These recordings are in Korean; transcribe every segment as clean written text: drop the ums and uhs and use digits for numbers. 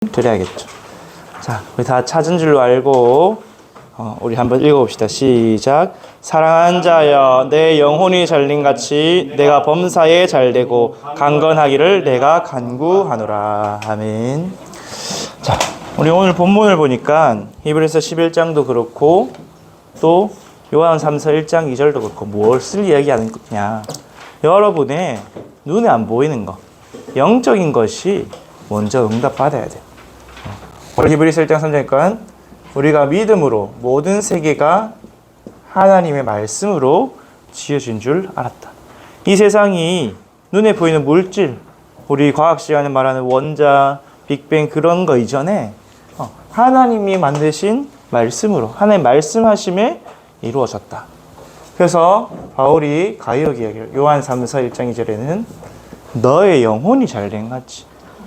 드려야겠죠. 자, 우리 다 찾은 줄로 알고 우리 한번 읽어봅시다. 시작. 사랑하는 자여, 내 영혼이 잘림같이 내가 범사에 잘되고 강건하기를 내가 간구하노라. 아멘. 자, 우리 오늘 본문을 보니까 히브리서 11장도 그렇고 또 요한 3서 1장 2절도 그렇고 무엇을 이야기하는 거냐. 여러분의 눈에 안 보이는 거, 영적인 것이 먼저 응답받아야 돼. 히브리서 1장 3절이니까 우리가 믿음으로 모든 세계가 하나님의 말씀으로 지어진 줄 알았다. 이 세상이 눈에 보이는 물질, 우리 과학 시간에 말하는 원자, 빅뱅 그런 거 이전에 하나님이 만드신 말씀으로, 하나님 말씀하심에 이루어졌다. 그래서 바울이 가이역 이야기를 요한 3서 1장 2절에는 너의 영혼이 잘된 같이.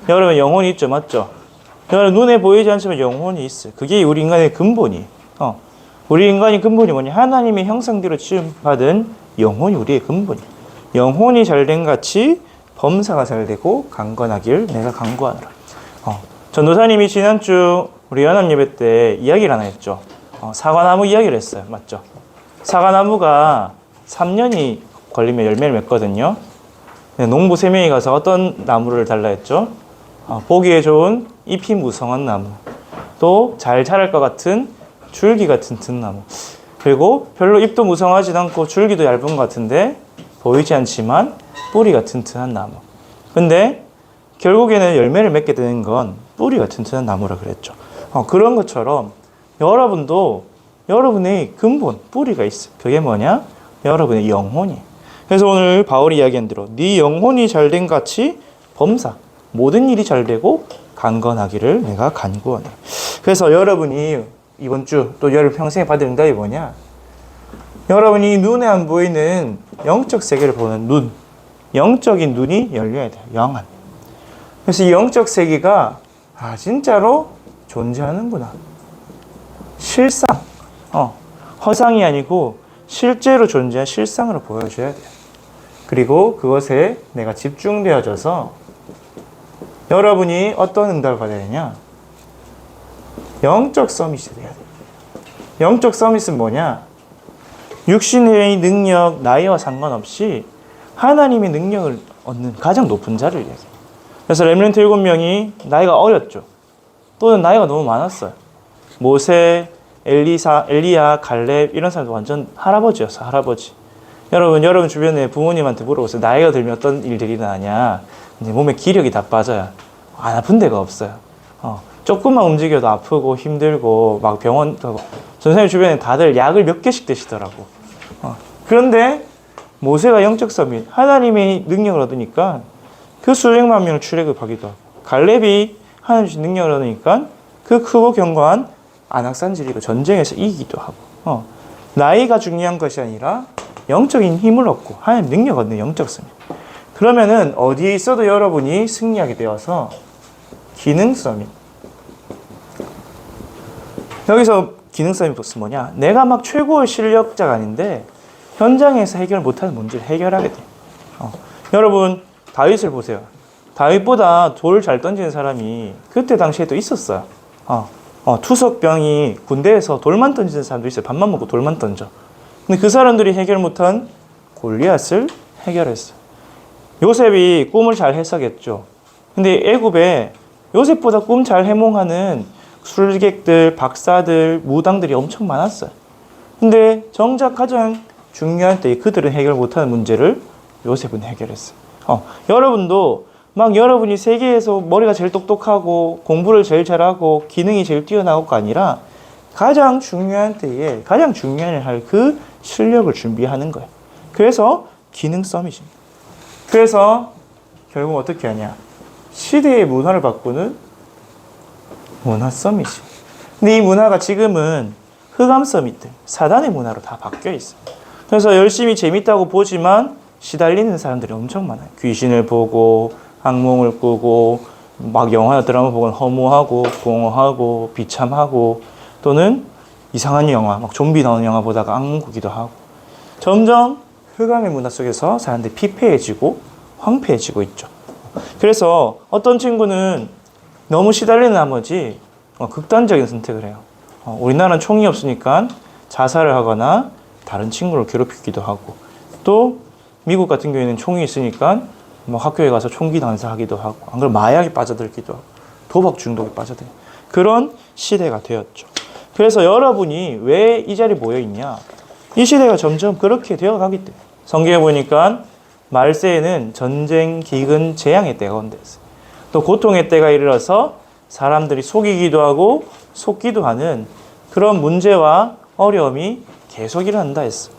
여러분 영혼이 있죠, 맞죠? 여러분 눈에 보이지 않지만 영혼이 있어요. 그게 우리 인간의 근본이에요. 우리 인간의 근본이 뭐냐? 하나님의 형상대로 지음받은 영혼이 우리의 근본이에요. 영혼이 잘된 같이 범사가 잘되고 강건하길 내가 간구하노라. 전도사님이 지난주 우리 연합 예배 때 이야기를 하나 했죠. 사과나무 이야기를 했어요. 맞죠? 사과나무가 3년이 걸리면 열매를 맺거든요. 농부 3명이 가서 어떤 나무를 달라 했죠? 보기에 좋은 잎이 무성한 나무, 또 잘 자랄 것 같은 줄기가 튼튼 나무, 그리고 별로 잎도 무성하지 않고 줄기도 얇은 것 같은데 보이지 않지만 뿌리가 튼튼한 나무. 근데 결국에는 열매를 맺게 되는 건 뿌리가 튼튼한 나무라 그랬죠. 그런 것처럼 여러분도 여러분의 근본, 뿌리가 있어요. 그게 뭐냐? 여러분의 영혼이. 그래서 오늘 바울이 이야기한 대로 네 영혼이 잘된 같이 범사, 모든 일이 잘되고 강건하기를 내가 간구하노라. 그래서 여러분이 이번 주 또 여러분 평생에 받을 응답이 뭐냐? 여러분이 눈에 안 보이는 영적 세계를 보는 눈, 영적인 눈이 열려야 돼요. 영안. 그래서 이 영적 세계가 진짜로 존재하는구나. 실상, 허상이 아니고 실제로 존재한 실상으로 보여줘야 돼요. 그리고 그것에 내가 집중되어져서 여러분이 어떤 응답을 받아야 되냐? 영적 서밋이 돼야 돼요. 영적 서밋은 뭐냐? 육신의 능력, 나이와 상관없이 하나님의 능력을 얻는 가장 높은 자를 얘기해요. 그래서 렘넌트 7명이 나이가 어렸죠. 또는 나이가 너무 많았어요. 모세, 엘리야, 갈렙 이런 사람도 완전 할아버지였어. 할아버지. 여러분 주변에 부모님한테 물어보세요. 나이가 들면 어떤 일들이 일어나냐? 이제 몸에 기력이 다 빠져요. 안 아픈 데가 없어요. 조금만 움직여도 아프고 힘들고 막 병원 가고. 선생님 주변에 다들 약을 몇 개씩 드시더라고. 그런데 모세가 영적 서밋, 하나님의 능력을 얻으니까 그 수백만 명을 출애굽하기도 하고, 갈렙이 하나님의 능력을 얻으니까 그 크고 견고한 안악산 지리고 전쟁에서 이기기도 하고. 나이가 중요한 것이 아니라 영적인 힘을 얻고 하나님 능력 얻는 영적 서밋. 그러면은 어디에 있어도 여러분이 승리하게 되어서 기능 서밋. 여기서 기능 서밋은 뭐냐? 내가 막 최고의 실력자가 아닌데 현장에서 해결 못하는 문제를 해결하게 돼. 여러분 다윗을 보세요. 다윗보다 돌을 잘 던지는 사람이 그때 당시에도 있었어요. 투석병이 군대에서 돌만 던지는 사람도 있어요. 밥만 먹고 돌만 던져. 근데 그 사람들이 해결 못한 골리앗을 해결했어요. 요셉이 꿈을 잘 해석했죠. 근데 애굽에 요셉보다 꿈 잘 해몽하는 술객들, 박사들, 무당들이 엄청 많았어요. 근데 정작 가장 중요할 때 그들은 해결 못하는 문제를 요셉은 해결했어요. 여러분도 막 여러분이 세계에서 머리가 제일 똑똑하고 공부를 제일 잘하고 기능이 제일 뛰어나고가 아니라 가장 중요한 때에 가장 중요한 일 할 그 실력을 준비하는 거예요. 그래서 기능 서밋입니다. 그래서 결국 어떻게 하냐? 시대의 문화를 바꾸는 문화 서밋이. 근데 이 문화가 지금은 흑암 서밋들, 사단의 문화로 다 바뀌어 있어요. 그래서 열심히 재밌다고 보지만 시달리는 사람들이 엄청 많아요. 귀신을 보고 악몽을 꾸고 막 영화나 드라마 보고 허무하고 공허하고 비참하고 또는 이상한 영화, 막 좀비 나오는 영화 보다가 악몽 꾸기도 하고 점점 흑암의 문화 속에서 사람들이 피폐해지고 황폐해지고 있죠. 그래서 어떤 친구는 너무 시달리는 나머지 극단적인 선택을 해요. 우리나라는 총이 없으니까 자살을 하거나 다른 친구를 괴롭히기도 하고, 또 미국 같은 경우에는 총이 있으니까 뭐 학교에 가서 총기 난사하기도 하고, 안 그러면 마약에 빠져들기도 하고 도박 중독에 빠져들 그런 시대가 되었죠. 그래서 여러분이 왜 이 자리에 모여 있냐? 이 시대가 점점 그렇게 되어가기 때문에. 성경에 보니까 말세에는 전쟁, 기근, 재앙의 때가 온다 했어요. 또 고통의 때가 이르러서 사람들이 속이기도 하고 속기도 하는 그런 문제와 어려움이 계속 일어난다 했어요.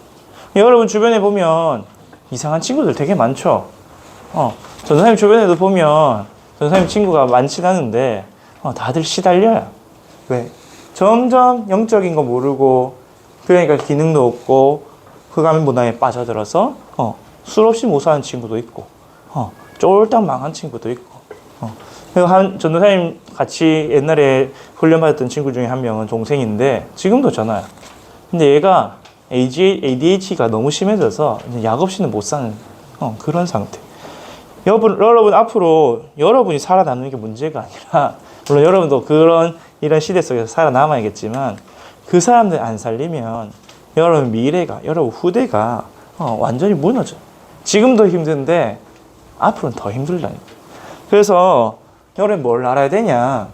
여러분 주변에 보면 이상한 친구들 되게 많죠. 전도사님 주변에도 보면 전도사님 친구가 많진 않은데 다들 시달려요. 왜? 점점 영적인 거 모르고, 그러니까 기능도 없고 흑암 문화에 빠져들어서 술 없이 못 사는 친구도 있고, 쫄딱 망한 친구도 있고. 한 전도사님 같이 옛날에 훈련받았던 친구 중에 한 명은 동생인데 지금도 전화요. 근데 얘가 ADHD가 너무 심해져서 약 없이는 못 사는 그런 상태. 여러분 앞으로 여러분이 살아남는 게 문제가 아니라, 물론 여러분도 이런 시대 속에서 살아남아야겠지만, 그 사람들 안 살리면 여러분 미래가, 여러분 후대가 완전히 무너져. 지금도 힘든데 앞으로는 더 힘들다니까. 그래서 여러분 뭘 알아야 되냐?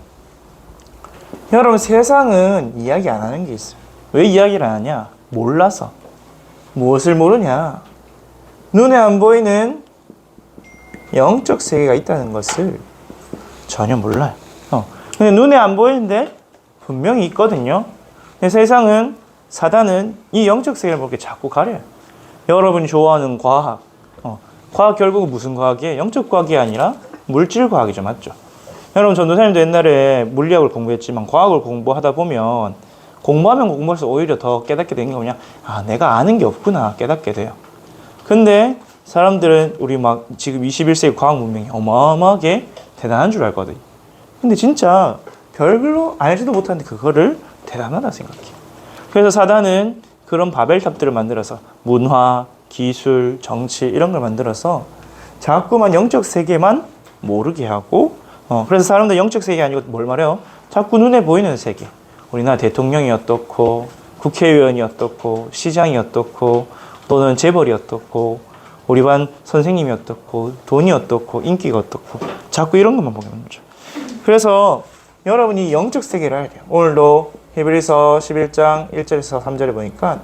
여러분 세상은 이야기 안 하는 게 있어요. 왜 이야기를 안 하냐? 몰라서. 무엇을 모르냐? 눈에 안 보이는 영적 세계가 있다는 것을 전혀 몰라요. 근데 눈에 안 보이는데 분명히 있거든요. 근데 세상은, 사단은 이 영적 세계를 보게 자꾸 가려요. 여러분이 좋아하는 과학, 과학 결국은 무슨 과학이에요? 영적 과학이 아니라 물질 과학이죠, 맞죠? 여러분 전도사님도 옛날에 물리학을 공부했지만 과학을 공부하다 보면 공부하면 공부할수록 오히려 더 깨닫게 되는 게 뭐냐? 내가 아는 게 없구나 깨닫게 돼요. 근데 사람들은 우리 막 지금 21세기 과학 문명이 어마어마하게 대단한 줄 알거든요. 근데 진짜 별로 알지도 못하는데 그거를 대단하다 생각해요. 그래서 사단은 그런 바벨탑들을 만들어서 문화, 기술, 정치 이런 걸 만들어서 자꾸만 영적 세계만 모르게 하고, 그래서 사람들 영적 세계 아니고 뭘 말해요? 자꾸 눈에 보이는 세계. 우리나라 대통령이 어떻고, 국회의원이 어떻고, 시장이 어떻고, 또는 재벌이 어떻고, 우리 반 선생님이 어떻고, 돈이 어떻고, 인기가 어떻고, 자꾸 이런 것만 보게 되는 거죠. 그래서 여러분이 영적 세계를 알아야 돼요. 오늘도 히브리서 11장 1절에서 3절에 보니까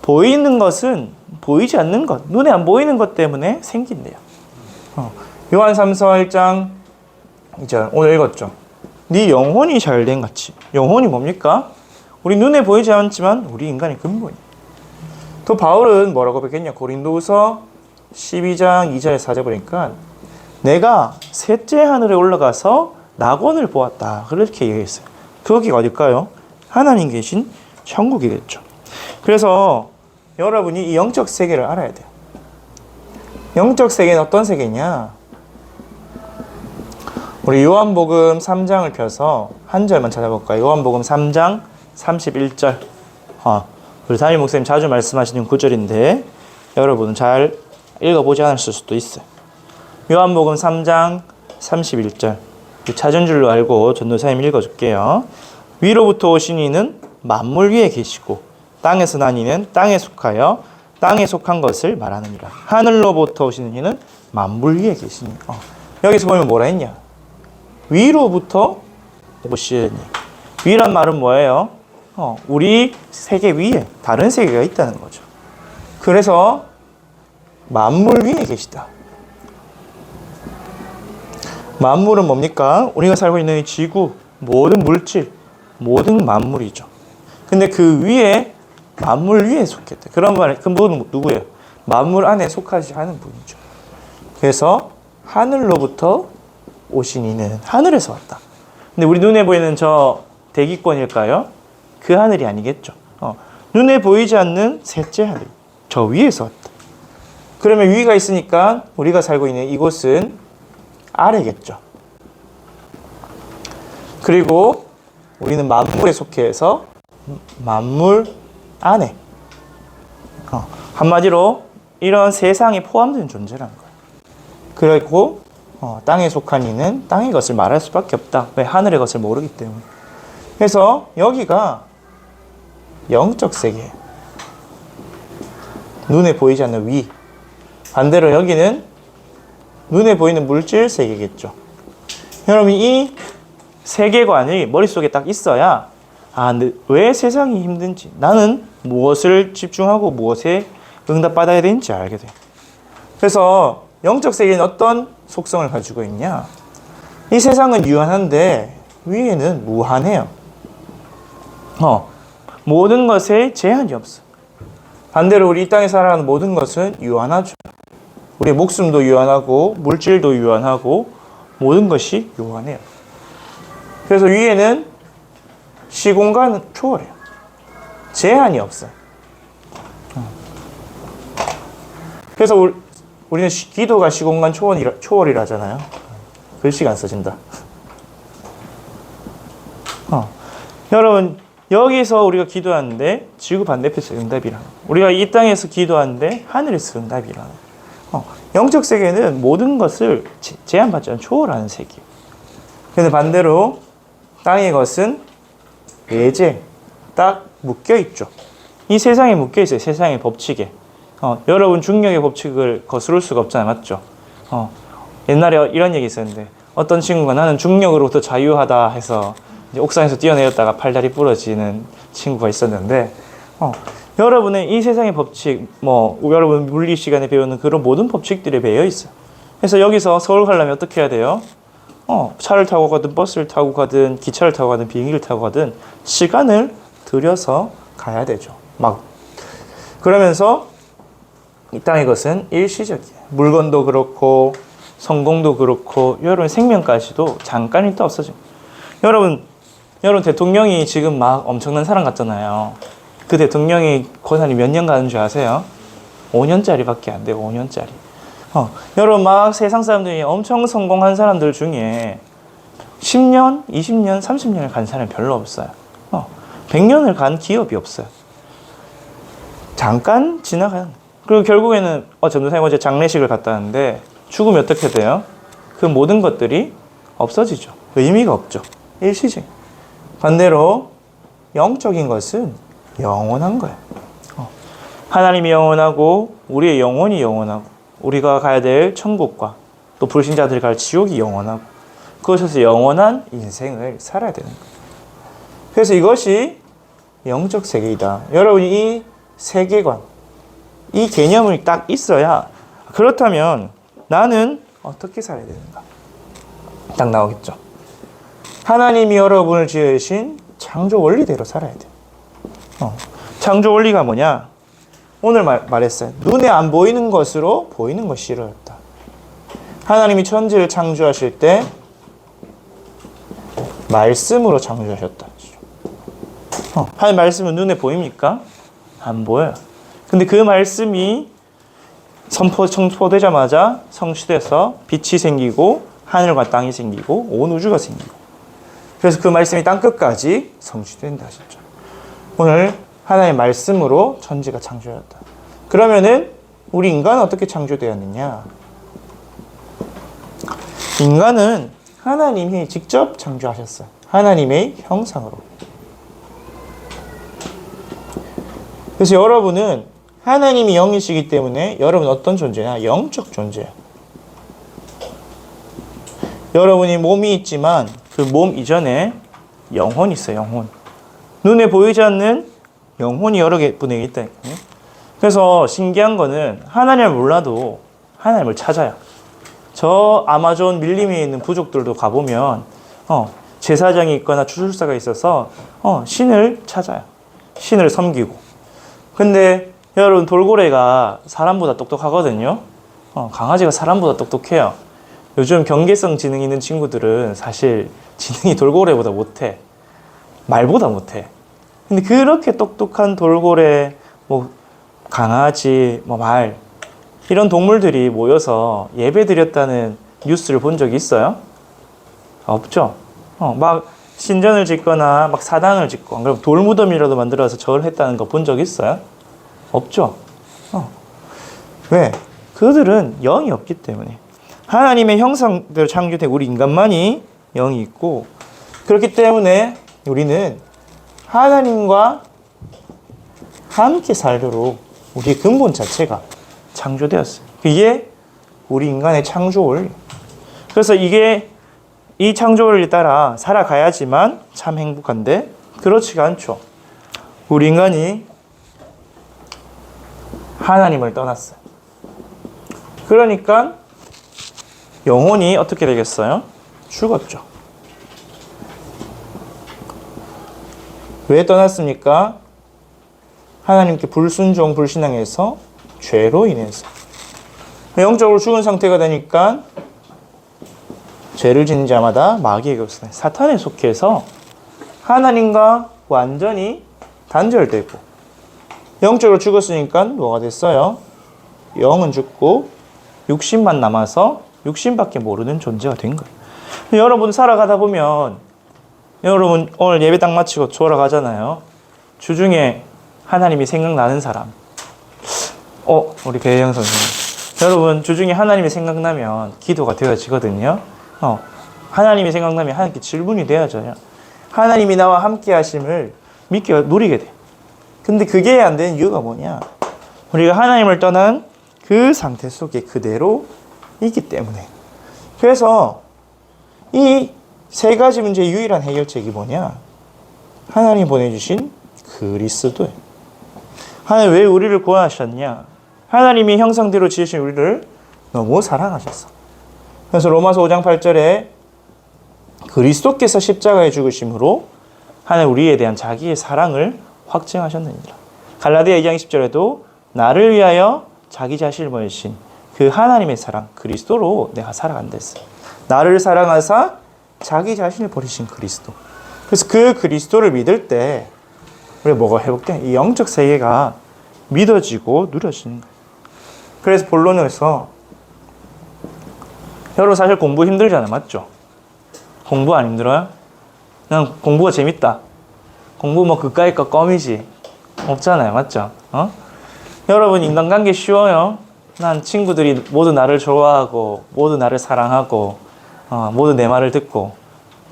보이는 것은 보이지 않는 것, 눈에 안 보이는 것 때문에 생긴대요. 요한 3서 1장 2절 오늘 읽었죠. 네 영혼이 잘된 같이. 영혼이 뭡니까? 우리 눈에 보이지 않지만 우리 인간의 근본이에요. 또 바울은 뭐라고 배웠냐? 고린도후서 12장 2절에 4절 보니까 내가 셋째 하늘에 올라가서 낙원을 보았다. 그렇게 얘기했어요. 거기가 어딜까요? 하나님 계신 천국이겠죠. 그래서 여러분이 이 영적 세계를 알아야 돼요. 영적 세계는 어떤 세계냐? 우리 요한복음 3장을 펴서 한 절만 찾아볼까요? 요한복음 3장 31절. 우리 담임 목사님 자주 말씀하시는 구절인데 여러분은 잘 읽어보지 않았을 수도 있어요. 요한복음 3장 31절. 찾은 줄로 알고 전도사님 읽어줄게요. 위로부터 오신 이는 만물 위에 계시고 땅에서 난 이는 땅에 속하여 땅에 속한 것을 말하느니라. 하늘로부터 오시는 이는 만물 위에 계시니. 여기서 보면 뭐라 했냐? 위로부터 오시니. 위란 말은 뭐예요? 우리 세계 위에 다른 세계가 있다는 거죠. 그래서 만물 위에 계시다. 만물은 뭡니까? 우리가 살고 있는 이 지구, 모든 물질, 모든 만물이죠. 근데 그 위에 만물 위에 속했다. 그런 말, 그 분은 누구예요? 만물 안에 속하지 않은 분이죠. 그래서 하늘로부터 오신 이는 하늘에서 왔다. 근데 우리 눈에 보이는 저 대기권일까요? 그 하늘이 아니겠죠. 눈에 보이지 않는 셋째 하늘, 저 위에서 왔다. 그러면 위가 있으니까 우리가 살고 있는 이곳은 아래겠죠. 그리고 우리는 만물에 속해서 만물 안에, 한마디로 이런 세상에 포함된 존재라는 거예요. 그리고 땅에 속한 이는 땅의 것을 말할 수밖에 없다. 왜? 하늘의 것을 모르기 때문에. 그래서 여기가 영적 세계예요. 눈에 보이지 않는 위. 반대로 여기는 눈에 보이는 물질 세계겠죠. 여러분, 이 세계관이 머릿속에 딱 있어야 왜 세상이 힘든지, 나는 무엇을 집중하고 무엇에 응답받아야 되는지 알게 돼요. 그래서 영적 세계는 어떤 속성을 가지고 있냐? 이 세상은 유한한데 위에는 무한해요. 모든 것에 제한이 없어. 반대로 우리 이 땅에 살아가는 모든 것은 유한하죠. 우리의 목숨도 유한하고 물질도 유한하고 모든 것이 유한해요. 그래서 위에는 시공간 초월해요. 제한이 없어요. 그래서 우리는 기도가 시공간 초월이라잖아요. 글씨가 안 써진다. 여러분, 여기서 우리가 기도하는데 지구 반대편에서 응답이라. 우리가 이 땅에서 기도하는데 하늘에서 응답이라. 영적 세계는 모든 것을 제한받지 않은 초월하는 세계. 그런데 반대로 땅의 것은 외재, 딱 묶여 있죠. 이 세상에 묶여 있어요. 세상의 법칙에. 여러분 중력의 법칙을 거스를 수가 없잖아요. 맞죠? 옛날에 이런 얘기 있었는데 어떤 친구가 나는 중력으로부터 자유하다 해서 이제 옥상에서 뛰어내렸다가 팔다리 부러지는 친구가 있었는데 여러분의 이 세상의 법칙, 여러분 물리 시간에 배우는 그런 모든 법칙들에 매여 있어요. 그래서 여기서 서울 가려면 어떻게 해야 돼요? 차를 타고 가든 버스를 타고 가든 기차를 타고 가든 비행기를 타고 가든 시간을 들여서 가야 되죠. 그러면서 이 땅의 것은 일시적이에요. 물건도 그렇고 성공도 그렇고 여러분 생명까지도 잠깐 있다 없어져요. 여러분 대통령이 지금 막 엄청난 사람 같잖아요. 그 대통령이 고산이 몇 년 가는 줄 아세요? 5년짜리밖에 안 돼요. 5년짜리. 여러분 막 세상 사람들이 엄청 성공한 사람들 중에 10년, 20년, 30년을 간 사람이 별로 없어요. 100년을 간 기업이 없어요. 잠깐 지나가는. 그리고 결국에는 전도사님 어제 장례식을 갔다 왔는데 죽으면 어떻게 돼요? 그 모든 것들이 없어지죠. 의미가 없죠. 일시적. 반대로 영적인 것은 영원한 거예요. 하나님이 영원하고 우리의 영혼이 영원하고 우리가 가야 될 천국과 또 불신자들이 갈 지옥이 영원하고 그것에서 영원한 인생을 살아야 되는 거예요. 그래서 이것이 영적 세계이다. 여러분이 이 세계관, 이 개념이 딱 있어야 그렇다면 나는 어떻게 살아야 되는가? 딱 나오겠죠. 하나님이 여러분을 지으신 창조 원리대로 살아야 돼요. 창조 원리가 뭐냐? 오늘 말했어요. 눈에 안 보이는 것으로 보이는 것이 이루어졌다. 하나님이 천지를 창조하실 때 말씀으로 창조하셨다. 하나님 말씀은 눈에 보입니까? 안 보여요. 근데 그 말씀이 선포되자마자 성취돼서 빛이 생기고 하늘과 땅이 생기고 온 우주가 생기고 그래서 그 말씀이 땅끝까지 성취된다 하셨죠. 오늘 하나님의 말씀으로 천지가 창조되었다. 그러면은 우리 인간은 어떻게 창조되었느냐? 인간은 하나님이 직접 창조하셨어요. 하나님의 형상으로. 그래서 여러분은 하나님이 영이시기 때문에 여러분 어떤 존재냐? 영적 존재예요. 여러분이 몸이 있지만 그 몸 이전에 영혼이 있어요. 영혼. 눈에 보이지 않는 영혼이 여러 개 분에 있다니까요. 그래서 신기한 거는 하나님을 몰라도 하나님을 찾아요. 저 아마존 밀림에 있는 부족들도 가보면 제사장이 있거나 주술사가 있어서 신을 찾아요. 신을 섬기고. 근데 여러분 돌고래가 사람보다 똑똑하거든요. 강아지가 사람보다 똑똑해요. 요즘 경계성 지능 있는 친구들은 사실 지능이 돌고래보다 못해. 말보다 못해. 근데 그렇게 똑똑한 돌고래, 강아지, 말 이런 동물들이 모여서 예배 드렸다는 뉴스를 본 적이 있어요? 없죠. 막 신전을 짓거나 막 사당을 짓고 안 그러면 돌무덤이라도 만들어서 절을 했다는 거 본 적 있어요? 없죠. 왜? 그들은 영이 없기 때문에. 하나님의 형상대로 창조된 우리 인간만이 영이 있고, 그렇기 때문에 우리는 하나님과 함께 살도록 우리의 근본 자체가 창조되었어요. 이게 우리 인간의 창조 원리. 그래서 이게 이 창조 원리에 따라 살아가야지만 참 행복한데 그렇지가 않죠. 우리 인간이 하나님을 떠났어요. 그러니까 영혼이 어떻게 되겠어요? 죽었죠. 왜 떠났습니까? 하나님께 불순종, 불신앙해서 죄로 인해서. 영적으로 죽은 상태가 되니까 죄를 짓는 자마다 마귀의 교사, 사탄에 속해서 하나님과 완전히 단절되고, 영적으로 죽었으니까 뭐가 됐어요? 영은 죽고 육신만 남아서 육신밖에 모르는 존재가 된 거예요. 여러분 살아가다 보면, 여러분 오늘 예배 딱 마치고 돌아가잖아요. 주중에 하나님이 생각나는 사람. 우리 배영 선생님. 여러분 주중에 하나님이 생각나면 기도가 되어지거든요. 하나님이 생각나면 하나님께 질문이 되어져요. 하나님이 나와 함께 하심을 믿게 누리게 돼. 근데 그게 안 되는 이유가 뭐냐? 우리가 하나님을 떠난 그 상태 속에 그대로 있기 때문에. 그래서 이 세 가지 문제의 유일한 해결책이 뭐냐? 하나님 보내주신 그리스도예요. 하나님 왜 우리를 구원하셨냐? 하나님이 형상대로 지으신 우리를 너무 사랑하셨어. 그래서 로마서 5장 8절에 그리스도께서 십자가에 죽으심으로 하나님 우리에 대한 자기의 사랑을 확증하셨느니라. 갈라디아 2장 10절에도 나를 위하여 자기 자신을 보내신 그 하나님의 사랑 그리스도로 내가 살아간다 했어요. 나를 사랑하사 자기 자신을 버리신 그리스도. 그래서 그 그리스도를 믿을 때 우리가 뭐가 회복돼? 이 영적 세계가 믿어지고 누려지는 거예요. 그래서 본론에서 여러분 사실 공부 힘들잖아요. 맞죠? 공부 안 힘들어요? 그냥 공부가 재밌다. 공부 뭐 그까이 거 껌이지. 없잖아요. 맞죠? 여러분 인간관계 쉬워요. 난 친구들이 모두 나를 좋아하고 모두 나를 사랑하고 모두 내 말을 듣고.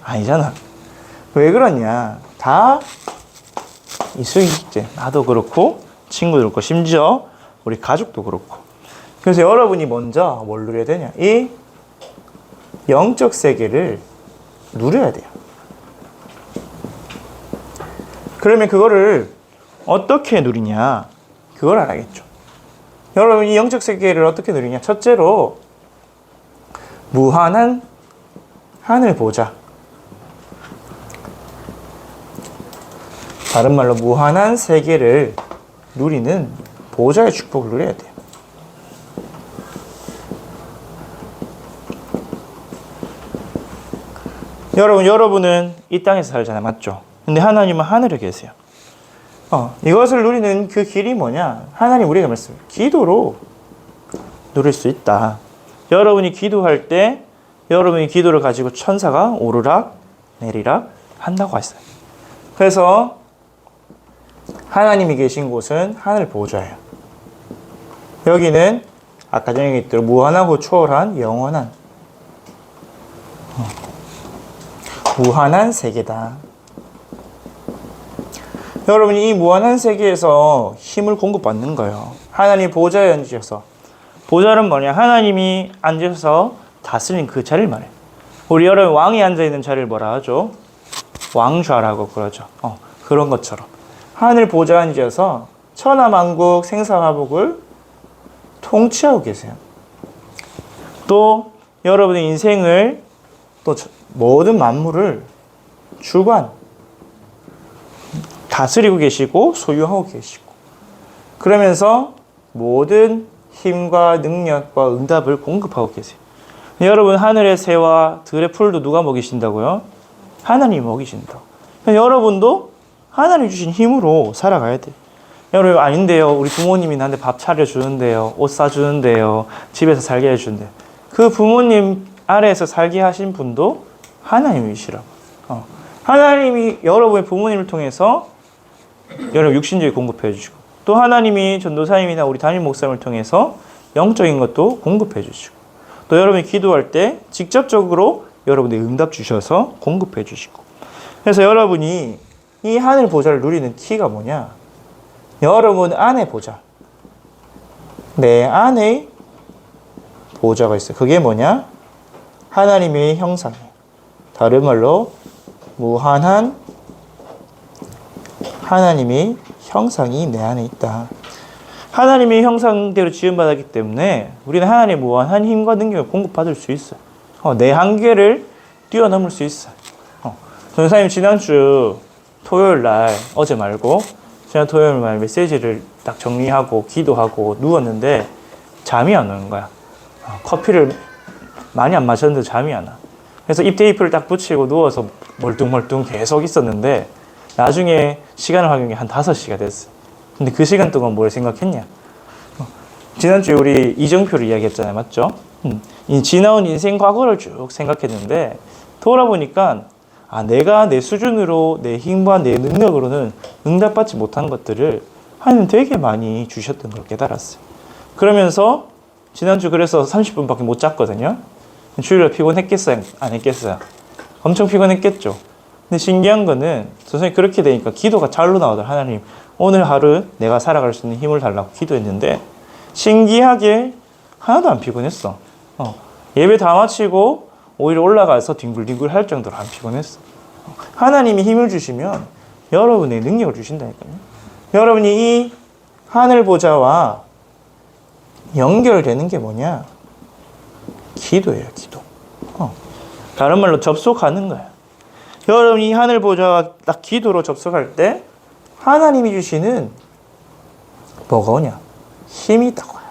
아니잖아. 왜 그러냐? 다 이수익제. 나도 그렇고 친구도 그렇고 심지어 우리 가족도 그렇고. 그래서 여러분이 먼저 뭘 누려야 되냐? 이 영적 세계를 누려야 돼요. 그러면 그거를 어떻게 누리냐? 그걸 알아야겠죠. 여러분이 영적 세계를 어떻게 누리냐? 첫째로 무한한 하늘 보좌. 다른 말로 무한한 세계를 누리는 보좌의 축복을 누려야 돼요. 여러분은 이 땅에서 살잖아요. 맞죠? 근데 하나님은 하늘에 계세요. 이것을 누리는 그 길이 뭐냐? 하나님 우리에게 말씀해요. 기도로 누릴 수 있다. 여러분이 기도할 때 여러분이 기도를 가지고 천사가 오르락 내리락 한다고 했어요. 그래서 하나님이 계신 곳은 하늘 보좌예요. 여기는 아까 전에 얘기했던 무한하고 초월한 영원한 무한한 세계다. 여러분이 이 무한한 세계에서 힘을 공급받는 거예요. 하나님 보좌에 앉으셔서. 보좌는 뭐냐? 하나님이 앉으셔서 다스리는 그 자리를 말해요. 우리 여러분 왕이 앉아있는 자리를 뭐라 하죠? 왕좌라고 그러죠. 그런 것처럼 하늘 보좌에 앉아서 천하만국 생사화복을 통치하고 계세요. 또 여러분의 인생을 또 모든 만물을 주관 다스리고 계시고 소유하고 계시고, 그러면서 모든 힘과 능력과 응답을 공급하고 계세요. 여러분 하늘의 새와 들의 풀도 누가 먹이신다고요? 하나님이 먹이신다고. 여러분도 하나님 주신 힘으로 살아가야 돼요. 여러분 아닌데요, 우리 부모님이 나한테 밥 차려주는데요, 옷 사주는데요, 집에서 살게 해주는데요. 그 부모님 아래에서 살게 하신 분도 하나님이시라고. 하나님이 여러분의 부모님을 통해서 여러분 육신적인 공급해 주시고, 또 하나님이 전도사님이나 우리 담임 목사님을 통해서 영적인 것도 공급해 주시고, 또 여러분이 기도할 때 직접적으로 여러분의 응답 주셔서 공급해 주시고. 그래서 여러분이 이 하늘 보좌를 누리는 키가 뭐냐? 여러분 안에 보좌. 내 안에 보좌가 있어요. 그게 뭐냐? 하나님의 형상이에요. 다른 말로 무한한 하나님의 형상이 내 안에 있다. 하나님의 형상대로 지음받았기 때문에 우리는 하나님의 무한한 힘과 능력을 공급받을 수 있어요. 내 한계를 뛰어넘을 수 있어요. 전사님 지난주 토요일 날, 어제 말고 지난 토요일 날 메시지를 딱 정리하고 기도하고 누웠는데 잠이 안 오는 거야. 커피를 많이 안 마셨는데 잠이 안 와. 그래서 입 테이프를 딱 붙이고 누워서 멀뚱멀뚱 계속 있었는데 나중에 시간을 확인한 게 한 5시가 됐어. 근데 그 시간 동안 뭘 생각했냐? 지난주에 우리 이정표를 이야기했잖아요. 맞죠? 이 지나온 인생 과거를 쭉 생각했는데 돌아보니까 내가 내 수준으로 내 힘과 내 능력으로는 응답받지 못한 것들을 하나님 되게 많이 주셨던 걸 깨달았어요. 그러면서 지난주 그래서 30분밖에 못 잤거든요. 주일날 피곤했겠어요? 안 했겠어요? 엄청 피곤했겠죠. 근데 신기한 거는 선생님이 그렇게 되니까 기도가 잘로 나오더라고요. 하나님 오늘 하루 내가 살아갈 수 있는 힘을 달라고 기도했는데 신기하게 하나도 안 피곤했어. 예배 다 마치고 오히려 올라가서 뒹굴뒹굴 할 정도로 안 피곤했어. 하나님이 힘을 주시면 여러분의 능력을 주신다니까요. 여러분이 이 하늘 보좌와 연결되는 게 뭐냐? 기도예요, 기도. 다른 말로 접속하는 거야. 여러분이 하늘 보좌와 딱 기도로 접속할 때 하나님이 주시는 뭐가 오냐? 힘이 딱 와요.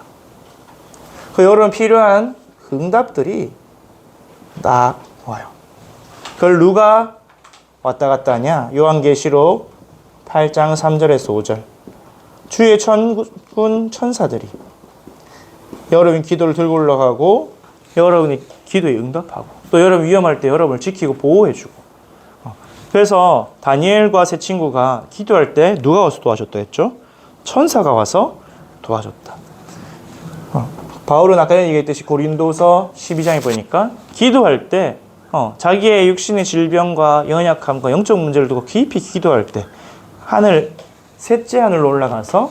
그 여러분 필요한 응답들이 딱 와요. 그걸 누가 왔다 갔다 하냐? 요한계시록 8장 3절에서 5절. 주의 천군 천사들이 여러분 기도를 들고 올라가고 여러분의 기도에 응답하고 또 여러분 위험할 때 여러분을 지키고 보호해주고. 그래서 다니엘과 세 친구가 기도할 때 누가 와서 도와줬다 했죠? 천사가 와서 도와줬다. 바울은 아까 얘기했듯이 고린도서 12장에 보니까 기도할 때 자기의 육신의 질병과 연약함과 영적 문제를 두고 깊이 기도할 때 셋째 하늘로 올라가서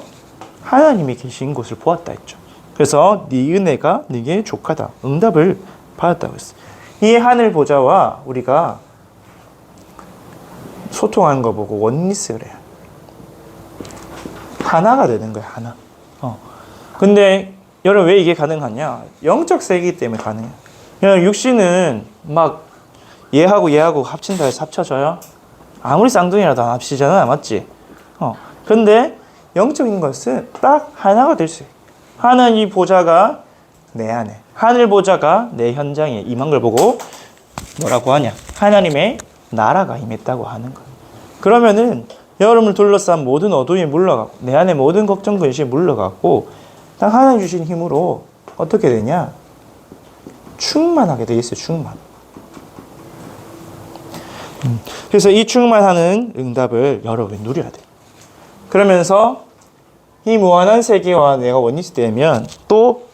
하나님이 계신 곳을 보았다 했죠. 그래서 네 은혜가 네게 족하다. 응답을 받았다고 했어요. 이 하늘 보좌와 우리가 소통하는 거 보고 원리스를 해요. 하나가 되는 거야, 하나. 근데 여러분 왜 이게 가능하냐? 영적 세계이기 때문에 가능해요. 그냥 육신은 막 얘하고 합친다 해서 합쳐져요? 아무리 쌍둥이라도 안 합치잖아, 맞지? 근데 영적인 것은 딱 하나가 될 수 있어요. 하나님 보좌가 내 안에, 하늘 보좌가 내 현장에 임한 걸 보고 뭐라고 하냐? 하나님의 나라가 임했다고 하는 거예요. 그러면은 여러분을 둘러싼 모든 어둠이 물러가고 내 안에 모든 걱정 근심이 물러가고 딱 하나님 주신 힘으로 어떻게 되냐? 충만하게 돼 있어요. 충만. 그래서 이 충만하는 응답을 여러분이 누려야 돼요. 그러면서 이 무한한 세계와 내가 원리스 되면 또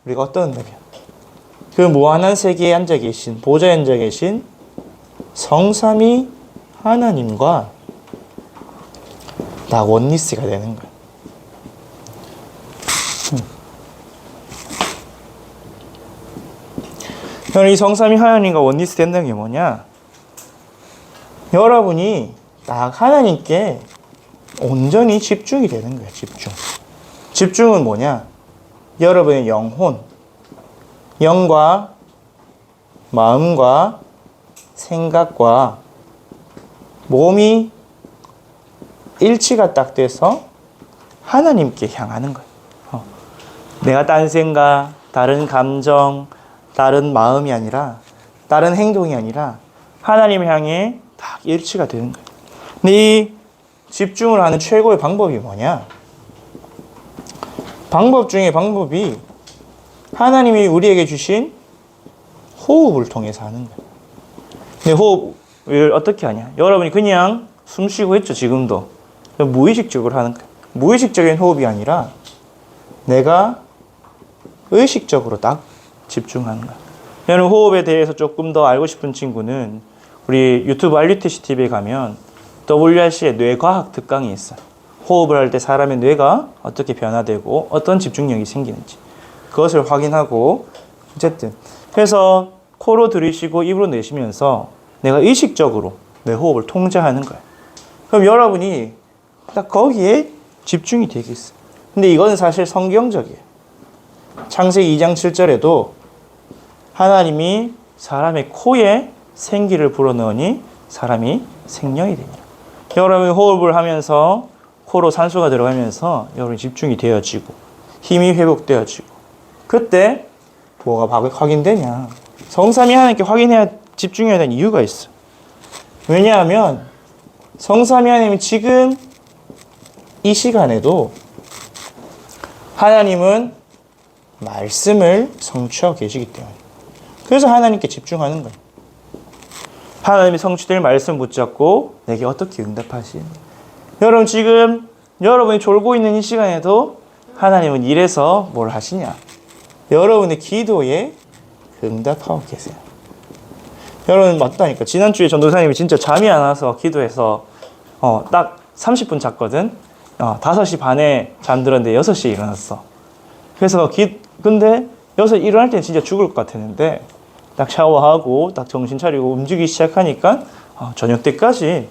우리가 어떤 응답이야? 그 무한한 세계에 앉아 계신 보좌에 앉아 계신 성삼위 하나님과 나 원리스가 되는 거야. 이 성삼위 하나님과 원리스 된다는 게 뭐냐? 여러분이 딱 하나님께 온전히 집중이 되는 거예요. 집중은 뭐냐? 여러분의 영혼, 영과 마음과 생각과 몸이 일치가 딱 돼서 하나님께 향하는 거예요. 내가 딴 생각, 다른 감정, 다른 마음이 아니라, 다른 행동이 아니라 하나님 향해 딱 일치가 되는 거예요. 근데 이 집중을 하는 최고의 방법이 뭐냐? 방법 중에 방법이 하나님이 우리에게 주신 호흡을 통해서 하는 거예요. 근데 호흡을 어떻게 하냐? 여러분이 그냥 숨 쉬고 있죠, 지금도. 무의식적으로 하는 거예요. 무의식적인 호흡이 아니라 내가 의식적으로 딱 집중하는 거야. 여러분 호흡에 대해서 조금 더 알고 싶은 친구는 우리 유튜브 알류티시 TV에 가면 WRC의 뇌과학 특강이 있어요. 호흡을 할 때 사람의 뇌가 어떻게 변화되고 어떤 집중력이 생기는지 그것을 확인하고 어쨌든 그래서 코로 들이쉬고 입으로 내쉬면서 내가 의식적으로 내 호흡을 통제하는 거예요. 그럼 여러분이 딱 거기에 집중이 되겠어요. 근데 이거는 사실 성경적이에요. 창세기 2장 7절에도 하나님이 사람의 코에 생기를 불어넣으니 사람이 생명이 되니라. 여러분이 호흡을 하면서 코로 산소가 들어가면서 여러분이 집중이 되어지고 힘이 회복되어지고 그때 뭐가 확인되냐. 성삼위 하나님께 확인해야 집중해야 되는 이유가 있어. 왜냐하면 성삼위 하나님이 지금 이 시간에도 하나님은 말씀을 성취하고 계시기 때문에 그래서 하나님께 집중하는 거예요. 하나님이 성취될 말씀 붙잡고 내게 어떻게 응답하시니? 여러분 지금 여러분이 졸고 있는 이 시간에도 하나님은 이래서 뭘 하시냐? 여러분의 기도에 응답하고 계세요. 여러분 맞다니까. 지난주에 전도사님이 진짜 잠이 안 와서 기도해서 딱 30분 잤거든. 5시 반에 잠들었는데 6시에 일어났어. 그래서 근데 6시에 일어날 때는 진짜 죽을 것 같았는데 딱 샤워하고 딱 정신 차리고 움직이기 시작하니까 저녁 때까지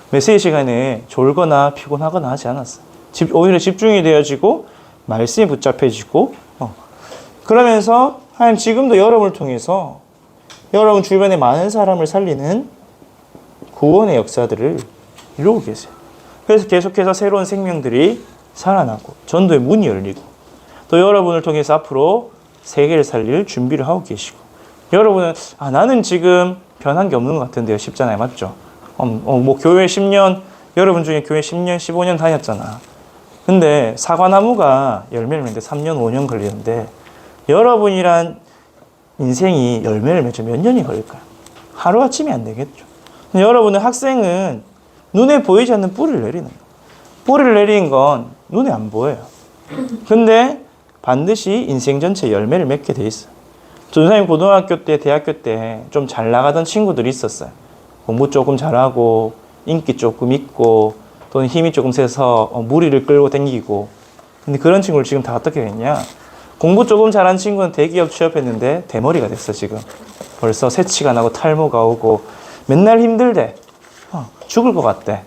메시지 시간에 졸거나 피곤하거나 하지 않았어. 오히려 집중이 되어지고 말씀이 붙잡혀지고 그러면서 하나님 지금도 여러분을 통해서 여러분 주변에 많은 사람을 살리는 구원의 역사들을 이루고 계세요. 그래서 계속해서 새로운 생명들이 살아나고 전도의 문이 열리고 또 여러분을 통해서 앞으로 세계를 살릴 준비를 하고 계시고 여러분은 나는 지금 변한 게 없는 것 같은데요. 쉽잖아요. 맞죠? 뭐 교회 10년 여러분 중에 교회 10년 15년 다녔잖아. 근데 사과나무가 열매를 맺는데 3년 5년 걸리는데 여러분이란 인생이 열매를 맺어 몇 년이 걸릴까요? 하루아침이 안 되겠죠. 여러분은 학생은 눈에 보이지 않는 뿌리를 내리는 거예요. 뿌리를 내리는 건 눈에 안 보여요. 근데 반드시 인생 전체 열매를 맺게 돼 있어요. 전사님 고등학교 때, 대학교 때 좀 잘 나가던 친구들이 있었어요. 공부 조금 잘하고 인기 조금 있고 또는 힘이 조금 세서 무리를 끌고 다니고 근데 그런 친구를 지금 다 어떻게 됐냐? 공부 조금 잘한 친구는 대기업 취업했는데 대머리가 됐어 지금. 벌써 새치가 나고 탈모가 오고 맨날 힘들대. 죽을 것 같대.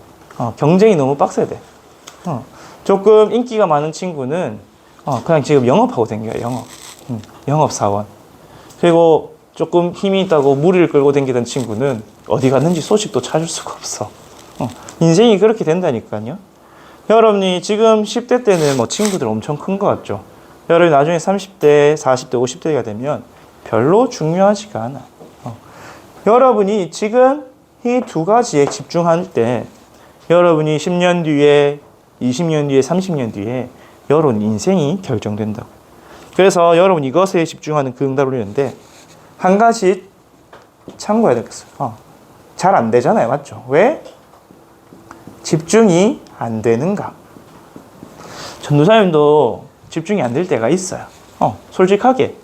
경쟁이 너무 빡세대. 조금 인기가 많은 친구는 그냥 지금 영업하고 다녀요. 영업사원. 그리고 조금 힘이 있다고 무리를 끌고 다니던 친구는 어디 갔는지 소식도 찾을 수가 없어. 인생이 그렇게 된다니까요. 여러분이 지금 10대 때는 뭐 친구들 엄청 큰 것 같죠. 여러분이 나중에 30대, 40대, 50대가 되면 별로 중요하지가 않아. 여러분이 지금 이 두 가지에 집중할 때 여러분이 10년 뒤에, 20년 뒤에, 30년 뒤에 여러분 인생이 결정된다고. 그래서 여러분 이것에 집중하는 그 응답을 이루는데 한 가지 참고해야 되겠어요. 잘 안 되잖아요. 맞죠? 왜? 집중이 안 되는가? 전도사님도 집중이 안 될 때가 있어요. 솔직하게.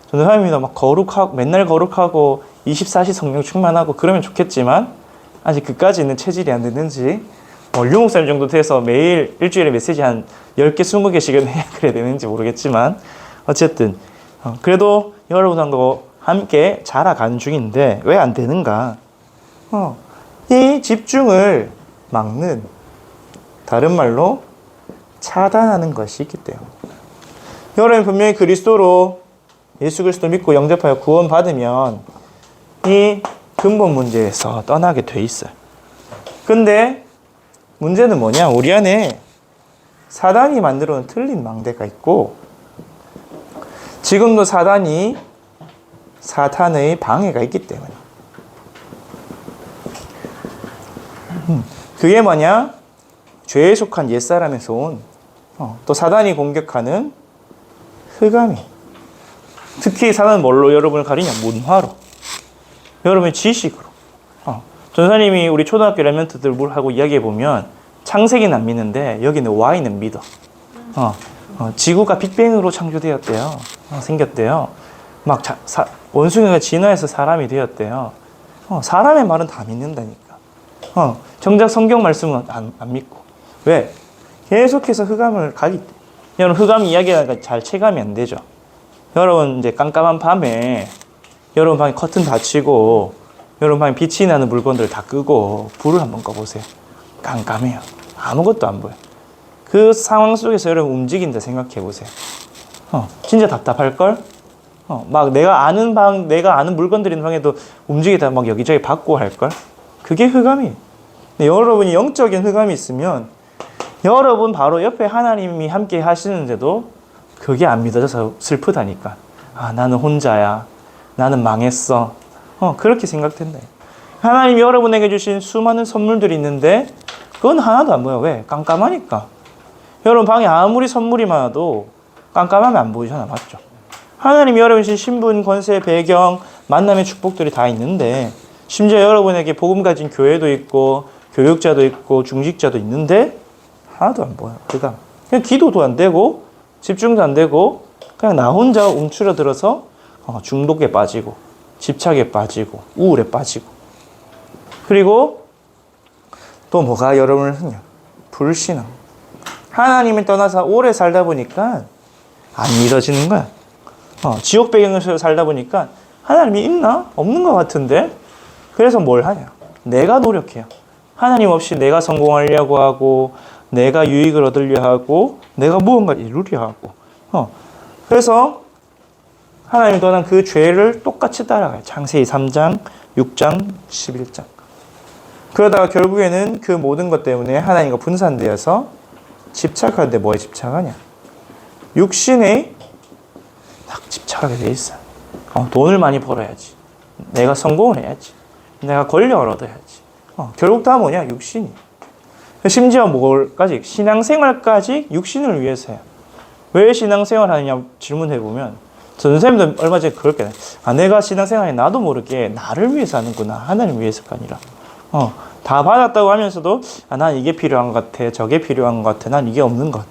전도사님도 막 거룩하고, 맨날 거룩하고, 24시 성령 충만하고, 그러면 좋겠지만, 아직 그까지는 체질이 안 됐는지, 류목사님 정도 돼서 매일 일주일에 메시지 한 10개, 20개씩은 해야 그래야 되는지 모르겠지만, 어쨌든, 그래도 여러분하고 함께 자라가는 중인데, 왜 안 되는가? 이 집중을 막는, 다른 말로 차단하는 것이 있기 때문에. 여러분 분명히 그리스도로 예수 그리스도 믿고 영접하여 구원받으면 이 근본 문제에서 떠나게 돼 있어요. 근데 문제는 뭐냐? 우리 안에 사단이 만들어 놓은 틀린 망대가 있고 지금도 사탄의 방해가 있기 때문에 그게 뭐냐? 죄에 속한 옛사람에서 온 또 사단이 공격하는 흑암이. 특히 사단은 뭘로 여러분을 가리냐? 문화로. 여러분의 지식으로. 전사님이 우리 초등학교 엘리멘트들 뭘 하고 이야기해 보면 창세기는 안 믿는데 여기는 Y는 믿어. 지구가 빅뱅으로 창조되었대요. 생겼대요. 막 원숭이가 진화해서 사람이 되었대요. 사람의 말은 다 믿는다니까. 정작 성경 말씀은 안 믿고. 왜? 계속해서 흑암을 가기 때문에. 여러분, 흑암 이야기가 잘 체감이 안 되죠. 여러분, 이제 깜깜한 밤에 여러분 방에 커튼 닫히고 여러분 방에 빛이 나는 물건들 다 끄고 불을 한번 꺼보세요. 깜깜해요. 아무것도 안 보여. 그 상황 속에서 여러분 움직인다 생각해 보세요. 진짜 답답할걸? 막 내가 아는 물건들이 있는 방에도 움직이다 막 여기저기 받고 할걸? 그게 흑암이에요. 근데 여러분이 영적인 흑암이 있으면 여러분 바로 옆에 하나님이 함께 하시는데도 그게 안 믿어져서 슬프다니까. 나는 혼자야. 나는 망했어. 그렇게 생각된다. 하나님이 여러분에게 주신 수많은 선물들이 있는데 그건 하나도 안 보여. 왜? 깜깜하니까. 여러분 방에 아무리 선물이 많아도 깜깜하면 안 보이잖아. 맞죠? 하나님이 여러분 주신 신분, 권세, 배경, 만남의 축복들이 다 있는데 심지어 여러분에게 복음 가진 교회도 있고 교육자도 있고 중직자도 있는데 하나도 안 보여. 그냥 기도도 안 되고 집중도 안 되고 그냥 나 혼자 움츠러들어서 중독에 빠지고 집착에 빠지고 우울에 빠지고 그리고 또 뭐가 여러분을 흔냐? 불신앙. 하나님을 떠나서 오래 살다 보니까 안 믿어지는 거야. 지옥 배경에서 살다 보니까 하나님이 있나? 없는 것 같은데? 그래서 뭘 하냐? 내가 노력해요. 하나님 없이 내가 성공하려고 하고 내가 유익을 얻으려 하고 내가 무언가를 이루려 하고 그래서 하나님이 떠난 그 죄를 똑같이 따라가요. 창세기 3장, 6장, 11장. 그러다가 결국에는 그 모든 것 때문에 하나님과 분산되어서 집착하는데 뭐에 집착하냐? 육신에 딱 집착하게 돼 있어요. 돈을 많이 벌어야지. 내가 성공을 해야지. 내가 권력을 얻어야지. 결국 다 뭐냐? 육신이. 심지어 뭘까지? 신앙생활까지 육신을 위해서 해요. 왜 신앙생활 하느냐 질문해보면 선생님도 얼마 전에 그렇게 내가 신앙생활에 나도 모르게 나를 위해서 하는구나. 하나님 위해서가 아니라 다 받았다고 하면서도 난 이게 필요한 것 같아. 저게 필요한 것 같아. 난 이게 없는 것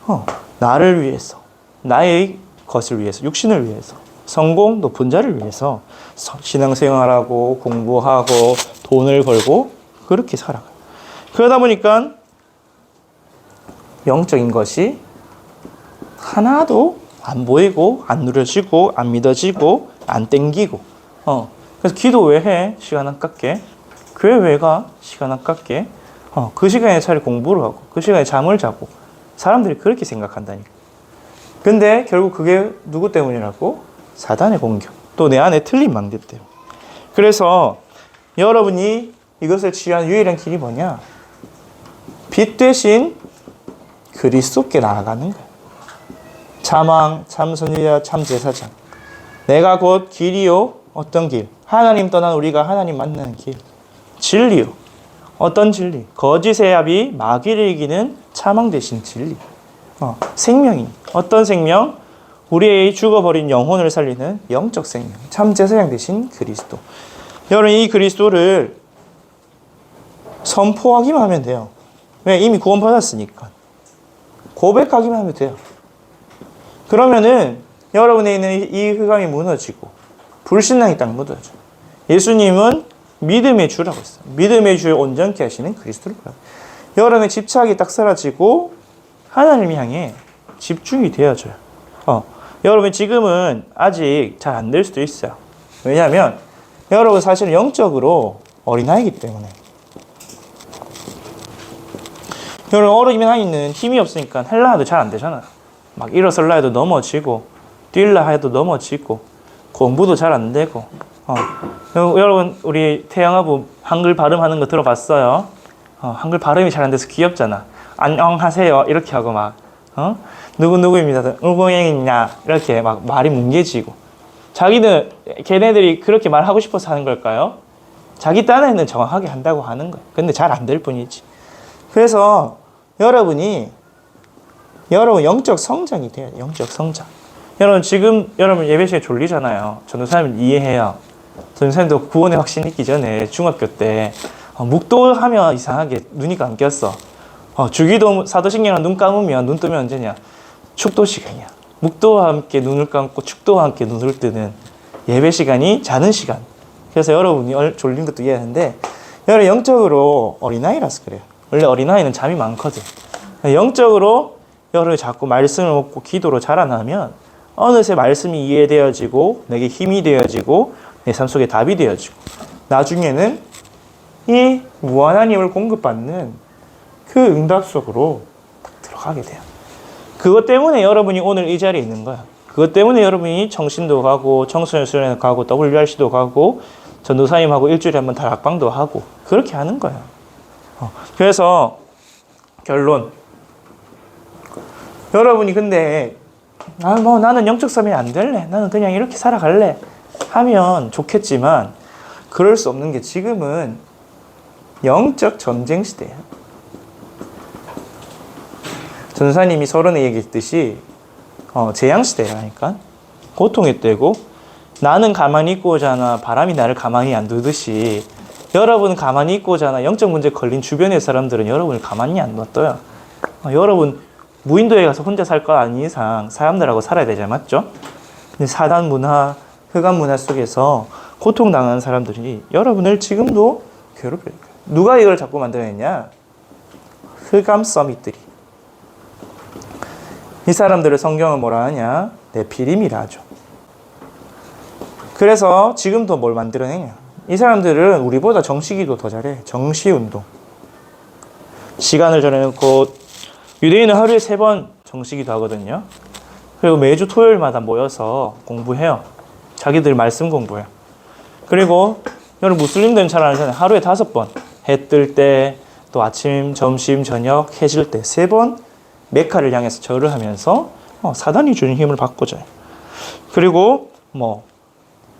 같아. 나를 위해서 나의 것을 위해서 육신을 위해서 성공 높은 자를 위해서 신앙생활하고 공부하고 돈을 벌고 그렇게 살아가요. 그러다 보니까 영적인 것이 하나도 안 보이고 안 누려지고 안 믿어지고 안 땡기고 그래서 기도 왜 해? 시간 아깝게. 교회 왜 가? 시간 아깝게. 그 시간에 차라리 공부를 하고 그 시간에 잠을 자고 사람들이 그렇게 생각한다니까. 근데 결국 그게 누구 때문이라고? 사단의 공격. 또 내 안에 틀린 망대 때문에. 그래서 여러분이 이것을 취한 유일한 길이 뭐냐? 빛 대신 그리스도께 나아가는 거야. 참왕, 참선지자, 참제사장. 내가 곧 길이요. 어떤 길? 하나님 떠난 우리가 하나님 만나는 길. 진리요. 어떤 진리? 거짓의 합이 마귀를 이기는 참왕 대신 진리. 생명이. 어떤 생명? 우리의 죽어버린 영혼을 살리는 영적 생명. 참제사장 대신 그리스도. 여러분 이 그리스도를 선포하기만 하면 돼요. 왜? 이미 구원받았으니까. 고백하기만 하면 돼요. 그러면은 여러분에 있는 이 흑암이 무너지고 불신앙이 딱 무너져. 예수님은 믿음의 주라고 했어요. 믿음의 주를 온전케 하시는 그리스도를 보라. 여러분의 집착이 딱 사라지고 하나님을 향해 집중이 되어져요. 여러분 지금은 아직 잘 안 될 수도 있어요. 왜냐하면 여러분 사실은 영적으로 어린아이기 때문에. 여러분 어린아이는 힘이 없으니까 하려 해도 잘 안 되잖아요. 막 일어설라 해도 넘어지고 뛸라 해도 넘어지고 공부도 잘 안 되고 여러분 우리 태영아부 한글 발음하는 거 들어봤어요? 한글 발음이 잘 안 돼서 귀엽잖아. 안녕하세요 이렇게 하고 막 누구누구입니다. 누구행이냐 이렇게 막 말이 뭉개지고 걔네들이 그렇게 말하고 싶어서 하는 걸까요? 자기 딴에는 정확하게 한다고 하는 거예요. 근데 잘 안 될 뿐이지. 그래서 여러분 영적 성장이 돼요. 영적 성장. 여러분 지금 여러분 예배 시간에 졸리잖아요. 전도사님 이해해요. 전도사님도 구원의 확신 있기 전에 중학교 때 묵도하면 이상하게 눈이 감겼어. 주기도 사도신경이랑 눈 감으면 눈 뜨면 언제냐? 축도 시간이야. 묵도와 함께 눈을 감고 축도와 함께 눈을 뜨는 예배 시간이 자는 시간. 그래서 여러분이 졸린 것도 이해하는데 여러분 영적으로 어린아이라서 그래요. 원래 어린아이는 잠이 많거든. 영적으로 여러분이 자꾸 말씀을 먹고 기도로 자라나면 어느새 말씀이 이해되어지고 내게 힘이 되어지고 내 삶 속에 답이 되어지고 나중에는 이 무한한 힘을 공급받는 그 응답 속으로 들어가게 돼요. 그것 때문에 여러분이 오늘 이 자리에 있는 거야. 그것 때문에 여러분이 청신도 가고 청소년 수련회 가고 WRC도 가고 전도사님하고 일주일에 한 번 다락방도 하고 그렇게 하는 거야. 그래서 결론. 여러분이 근데 나는 영적 삶이 안 될래. 나는 그냥 이렇게 살아갈래. 하면 좋겠지만 그럴 수 없는 게 지금은 영적 전쟁 시대야. 전사님이 서론에 얘기했듯이 재앙 시대라니까. 고통의 때고 나는 가만히 있고 오잖아. 바람이 나를 가만히 안 두듯이 여러분 가만히 있고 오잖아. 영적 문제 걸린 주변의 사람들은 여러분을 가만히 안 놔둬요. 여러분 무인도에 가서 혼자 살 거 아닌 이상 사람들하고 살아야 되잖아요. 맞죠? 근데 사단 문화, 흑암 문화 속에서 고통당하는 사람들이 여러분을 지금도 괴롭혀요. 누가 이걸 자꾸 만들어냈냐? 흑암 서밋들이. 이 사람들을 성경은 뭐라 하냐? 네피림이라 하죠. 그래서 지금도 뭘 만들어내냐? 이 사람들은 우리보다 정시기도 더 잘해. 정시운동. 시간을 정해놓고 유대인은 하루에 3번 정시기도 하거든요. 그리고 매주 토요일마다 모여서 공부해요. 자기들 말씀 공부해요. 그리고 여러분 무슬림들은 잘 알잖아요. 하루에 5번. 해 뜰 때, 또 아침, 점심, 저녁, 해질 때 3번 메카를 향해서 절을 하면서 사단이 주는 힘을 바꿔줘요. 그리고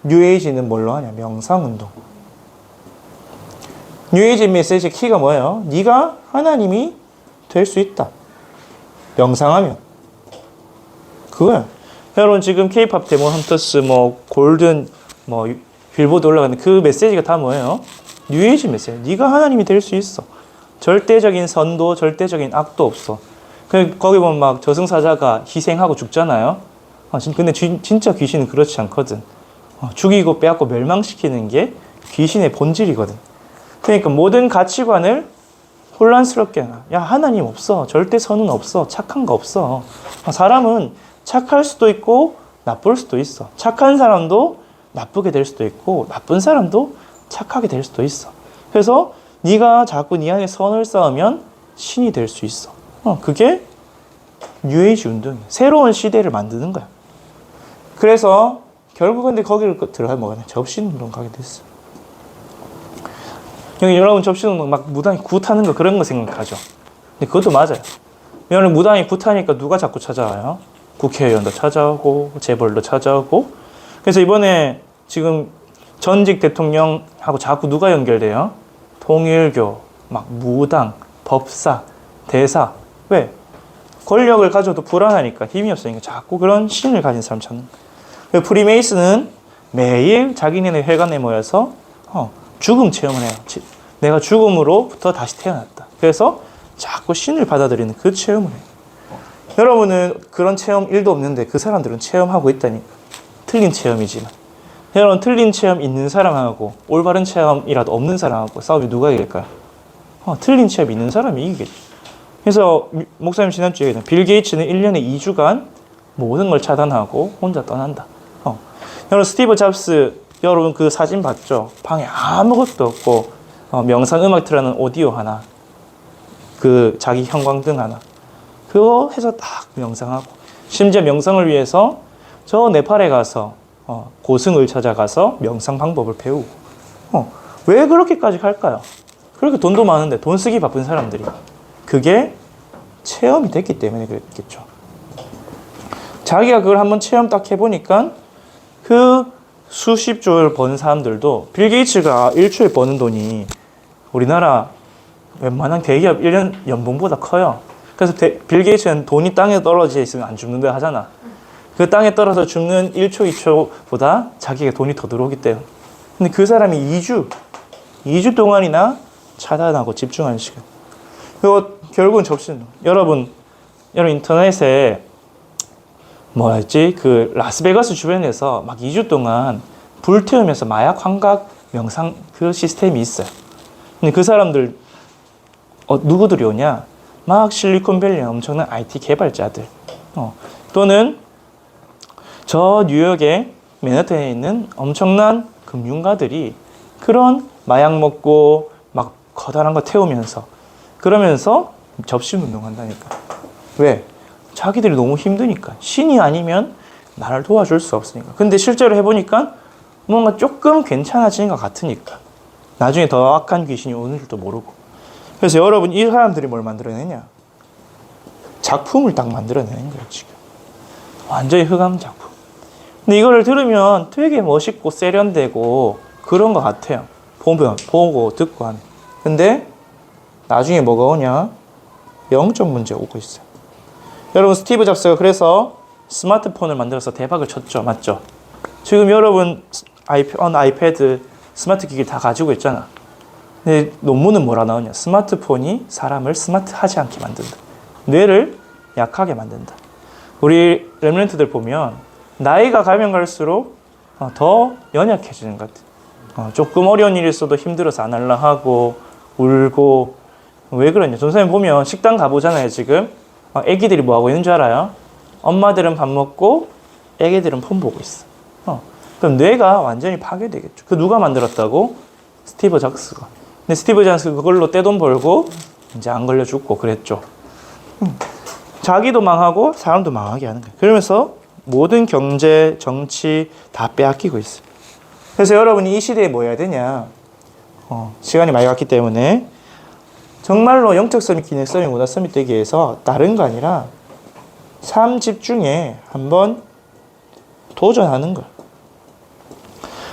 뉴에이지는 뭘로 하냐? 명상운동. 뉴에이지 메시지의 키가 뭐예요? 네가 하나님이 될 수 있다. 명상하면. 그거야. 여러분 지금 K-팝 데몬 헌터스 골든 빌보드 올라가는 그 메시지가 다 뭐예요? 뉴에이지 메시지. 네가 하나님이 될 수 있어. 절대적인 선도, 절대적인 악도 없어. 거기 보면 막 저승사자가 희생하고 죽잖아요. 근데 진짜 귀신은 그렇지 않거든. 죽이고 빼앗고 멸망시키는 게 귀신의 본질이거든. 그러니까 모든 가치관을 혼란스럽게 하나. 야, 하나님 없어. 절대 선은 없어. 착한 거 없어. 사람은 착할 수도 있고 나쁠 수도 있어. 착한 사람도 나쁘게 될 수도 있고 나쁜 사람도 착하게 될 수도 있어. 그래서 네가 자꾸 네 안에 선을 쌓으면 신이 될 수 있어. 그게 뉴에이지 운동이야. 새로운 시대를 만드는 거야. 그래서 결국 근데 거기를 들어가면 뭐가 접신운동 가게 됐어. 여기 여러분 접신운동 막 무당이 굿하는 거 그런 거 생각하죠. 근데 그것도 맞아요. 여러분 무당이 굿하니까 누가 자꾸 찾아와요? 국회의원도 찾아오고 재벌도 찾아오고. 그래서 이번에 지금 전직 대통령하고 자꾸 누가 연결돼요? 통일교, 막 무당, 법사, 대사. 왜? 권력을 가져도 불안하니까 힘이 없으니까 자꾸 그런 신을 가진 사람 찾는 거예요. 프리메이슨은 매일 자기네네 회관에 모여서 죽음 체험을 해요. 내가 죽음으로부터 다시 태어났다. 그래서 자꾸 신을 받아들이는 그 체험을 해요. 여러분은 그런 체험 1도 없는데 그 사람들은 체험하고 있다니까. 틀린 체험이지만. 여러분 틀린 체험 있는 사람하고 올바른 체험이라도 없는 사람하고 싸우면 누가 이길까요? 틀린 체험 있는 사람이 이기겠죠. 그래서 목사님 지난주에 얘기했잖아요. 빌 게이츠는 1년에 2주간 모든 걸 차단하고 혼자 떠난다. 여러분 스티브 잡스 여러분 그 사진 봤죠? 방에 아무것도 없고 명상 음악 틀어놓은 오디오 하나, 그 자기 형광등 하나, 그거 해서 딱 명상하고, 심지어 명상을 위해서 저 네팔에 가서 고승을 찾아가서 명상 방법을 배우고. 왜 그렇게까지 할까요? 그렇게 돈도 많은데 돈 쓰기 바쁜 사람들이. 그게 체험이 됐기 때문에 그랬겠죠. 자기가 그걸 한번 체험 딱 해보니까 그 수십 조를 버는 사람들도, 빌 게이츠가 일초에 버는 돈이 우리나라 웬만한 대기업 1년 연봉보다 커요. 그래서 빌 게이츠는 돈이 땅에 떨어져 있으면 안 죽는다 하잖아. 그 땅에 떨어져 죽는 1초, 2초보다 자기가 돈이 더 들어오기 때문에. 근데 그 사람이 2주 동안이나 차단하고 집중하는 시간. 그리고 결국은 접신. 여러분 인터넷에 뭐였지? 그 라스베가스 주변에서 막 2주 동안 불태우면서 마약 환각 명상 그 시스템이 있어요. 근데 그 사람들 누구들이 오냐? 막 실리콘밸리에 엄청난 IT 개발자들, 또는 저 뉴욕의 맨하탄에 있는 엄청난 금융가들이 그런 마약 먹고 막 커다란 거 태우면서 그러면서 접신 운동한다니까. 왜? 자기들이 너무 힘드니까. 신이 아니면 나를 도와줄 수 없으니까. 근데 실제로 해보니까 뭔가 조금 괜찮아지는 것 같으니까. 나중에 더 악한 귀신이 오는 줄도 모르고. 그래서 여러분, 이 사람들이 뭘 만들어내냐? 작품을 딱 만들어내는 거예요, 지금. 완전히 흑암 작품. 근데 이거를 들으면 되게 멋있고 세련되고 그런 것 같아요. 보고 듣고 하면. 근데 나중에 뭐가 오냐? 영적 문제가 오고 있어요. 여러분, 스티브 잡스가 그래서 스마트폰을 만들어서 대박을 쳤죠. 맞죠? 지금 여러분 아이패드, 스마트 기기 다 가지고 있잖아. 근데 논문은 뭐라 나오냐? 스마트폰이 사람을 스마트하지 않게 만든다. 뇌를 약하게 만든다. 우리 렘넌트들 보면 나이가 가면 갈수록 더 연약해지는 것 같아. 조금 어려운 일이 있어도 힘들어서 안 할라 하고 울고. 왜 그러냐? 전사님 보면 식당 가보잖아요. 지금 애기들이 뭐 하고 있는 줄 알아요? 엄마들은 밥 먹고 애기들은 폰 보고 있어. 그럼 뇌가 완전히 파괴되겠죠. 그 누가 만들었다고? 스티브 잡스가. 근데 스티브 잡스가 그걸로 떼돈 벌고 이제 안 걸려 죽고 그랬죠. 자기도 망하고 사람도 망하게 하는 거예요. 그러면서 모든 경제, 정치 다 빼앗기고 있어요. 그래서 여러분이 이 시대에 뭐 해야 되냐? 시간이 많이 갔기 때문에 정말로 영적 서밋, 기능 서밋, 문화 서밋 되기 위해서 다른 거 아니라 삶 집중에 한번 도전하는 거예요.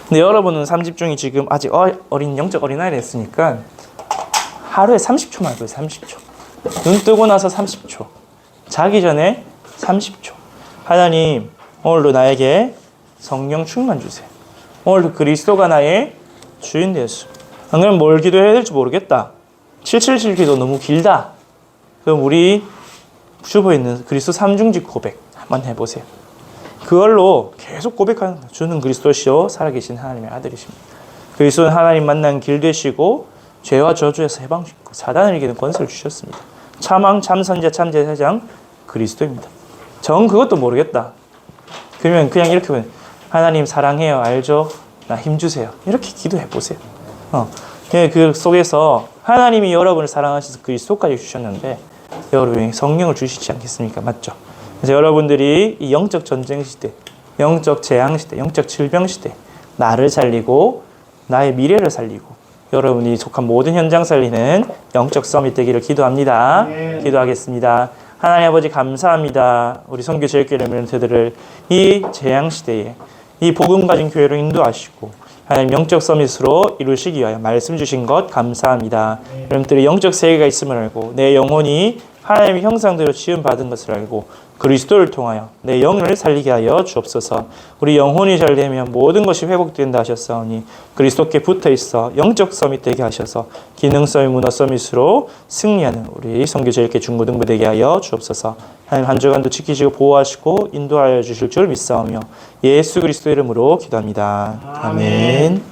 근데 여러분은 삶 집중이 지금 아직 영적 어린아이를 했으니까 하루에 30초만 해요. 30초. 눈 뜨고 나서 30초. 자기 전에 30초. 하나님, 오늘도 나에게 성령 충만 주세요. 오늘도 그리스도가 나의 주인 되었습니다. 안 그러면 뭘 기도해야 될지 모르겠다. 777 기도 너무 길다. 그럼 우리 주보에 있는 그리스도 삼중직 고백 한번 해보세요. 그걸로 계속 고백하는 거예요. 주는 그리스도시요 살아계신 하나님의 아들이십니다. 그리스도는 하나님 만난 길 되시고 죄와 저주에서 해방시키고 사단을 이기는 권세를 주셨습니다. 참왕, 참선자, 참제사장 그리스도입니다. 정 그것도 모르겠다. 그러면 그냥 이렇게 보면 하나님 사랑해요. 알죠? 나 힘주세요. 이렇게 기도해 보세요. 그 속에서 하나님이 여러분을 사랑하셔서 그리스도까지 주셨는데 여러분이 성령을 주시지 않겠습니까? 맞죠? 그래서 여러분들이 이 영적 전쟁 시대, 영적 재앙 시대, 영적 질병 시대 나를 살리고 나의 미래를 살리고 여러분이 속한 모든 현장 살리는 영적 서밋 되기를 기도합니다. 기도하겠습니다. 하나님 아버지 감사합니다. 우리 선교 제일교회 렘넌트들을 이 재앙 시대에 이 복음 가진 교회로 인도하시고 하나님 영적 서밋으로 이루시기 위하여 말씀 주신 것 감사합니다. 여러분들의 영적 세계가 있음을 알고 내 영혼이 하나님의 형상대로 지음받은 것을 알고 그리스도를 통하여 내 영을 살리게 하여 주옵소서. 우리 영혼이 잘 되면 모든 것이 회복된다 하셨사오니 그리스도께 붙어있어 영적 서밋 되게 하셔서 기능 서밋, 문화 서밋으로 승리하는 우리 선교제일교회 중고등부 되게 하여 주옵소서. 하나님 한 주간도 지키시고 보호하시고 인도하여 주실 줄 믿사오며 예수 그리스도 이름으로 기도합니다. 아멘.